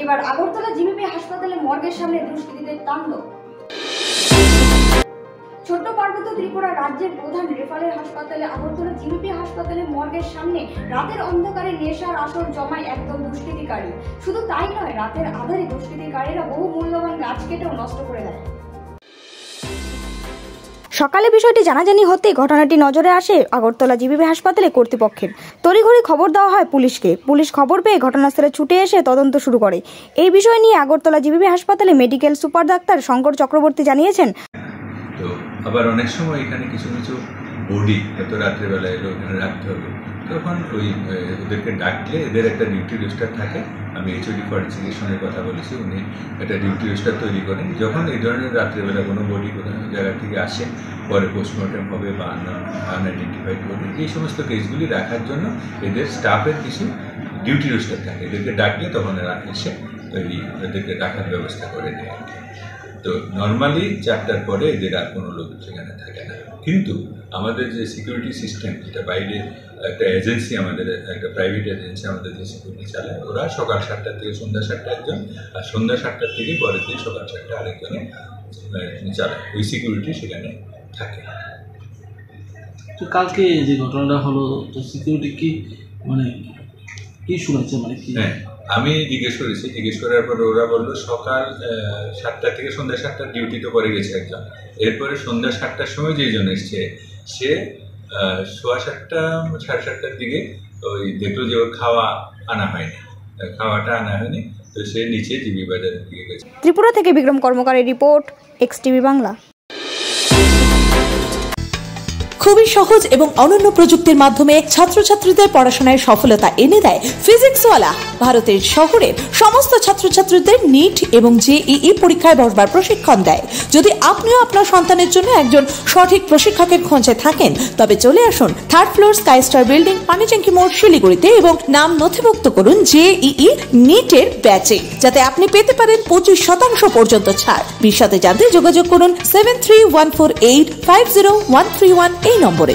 এবার আগরতলা জিবিপি হাসপাতালে মর্গের সামনে দুষ্কৃতীদের তাণ্ডব। ছোট্ট পার্বত্য ত্রিপুরা রাজ্যের প্রধান রেফারেল হাসপাতালে আগরতলা জিবিপি হাসপাতালে মর্গের সামনে রাতের অন্ধকারে নেশার আসর জমায় একদল দুষ্কৃতিকারী। শুধু তাই নয়, রাতের আধারে দুষ্কৃতিকারীরা বহু মূল্যবান গাছ কেটেও নষ্ট করে দেয়। সকালে বিষয়টি জানাজানি হতেই ঘটনাটি নজরে আসে আগরতলা জিবিপি হাসপাতালে কর্তৃপক্ষের। তড়িঘড়ি খবর দেওয়া হয় পুলিশকে। পুলিশ খবর পেয়ে ঘটনাস্থলে ছুটে এসে তদন্ত শুরু করে। এই বিষয় নিয়ে আগরতলা জিবিপি হাসপাতালে medical super doctor Shankar Chakraborty জানিয়েছেন, তো আবার অনেক সময় এখানে কিছু কিছু বডি হয়তো রাত্রেবেলা এলো এখানে রাখতে হবে, তখন ওই ওদেরকে ডাকলে এদের একটা ডিউটি রোস্টার থাকে। আমি এইচওডি ফরেন্সিকের কথা বলেছি, উনি একটা ডিউটি রোস্টার তৈরি করেন। যখন এই ধরনের রাত্রেবেলা কোনো বডি কোনো জায়গা থেকে আসে, পরে পোস্টমর্টম হবে বা আনআইডেন্টিফাইড বডি, এই সমস্ত কেসগুলি রাখার জন্য এদের স্টাফের কিছু ডিউটি রোস্টার থাকে। এদেরকে ডাকলে তখন এরা এসে এদেরকে রাখার ব্যবস্থা করে দেয়। তো নর্মালি 4টার পরে এদের আর কোনো লোক সেখানে থাকে না। কিন্তু আমাদের যে সিকিউরিটি সিস্টেম, যেটা বাইরে একটা এজেন্সি, আমাদের একটা প্রাইভেট এজেন্সি আমাদের যে সিকিউরিটি চালায়, ওরা সকাল 7টা থেকে সন্ধ্যা 7টা একজন, আর সন্ধ্যা 7টার থেকে পরের দিন সকাল 7টা আরেকজনে চালায়। ওই সিকিউরিটি সেখানে থাকে। তো কালকে যে ঘটনাটা হলো, তো সিকিউরিটি কি মানে কি শুনেছে, মানে কি? হ্যাঁ, আমি জিজ্ঞেস করার পর ওরা বললো সকাল 7টা থেকে সন্ধ্যা 7টার ডিউটি তো করে গেছে একজন। এরপরে সন্ধ্যা 7টার সময় যেজন এসছে, সে 7:15 সাড়ে 7টার দিকে ওই দেখলো যে ওর খাওয়াটা আনা হয়নি, তো সে নিচে জিবি বাজারের দিকে গেছে। ত্রিপুরা থেকে বিক্রম কর্মকারের রিপোর্ট, এক্সটিভি বাংলা। খুবই সহজ এবং অনন্য প্রযুক্তির মাধ্যমে ছাত্রছাত্রীদের পড়াশোনায় সফলতা এনে দেয় ফিজিক্সওয়ালা। ভারতের শহরের সমস্ত ছাত্রছাত্রীদের নিট এবং জেইই পরীক্ষায় বসবার প্রশিক্ষণ দেয়। যদি আপনিও আপনার সন্তানের জন্য একজন সঠিক প্রশিক্ষকের খোঁজে থাকেন, তবে চলে আসুন 3rd floor sky star building, Panitanki মোড়, শিলিগুড়িতে এবং নাম নথিভুক্ত করুন জেইই নিটের ব্যাচে, যাতে আপনি পেতে পারেন 25% পর্যন্ত ছাড়। বিশদে জানতে যোগাযোগ করুন 7314850131 এই নম্বরে।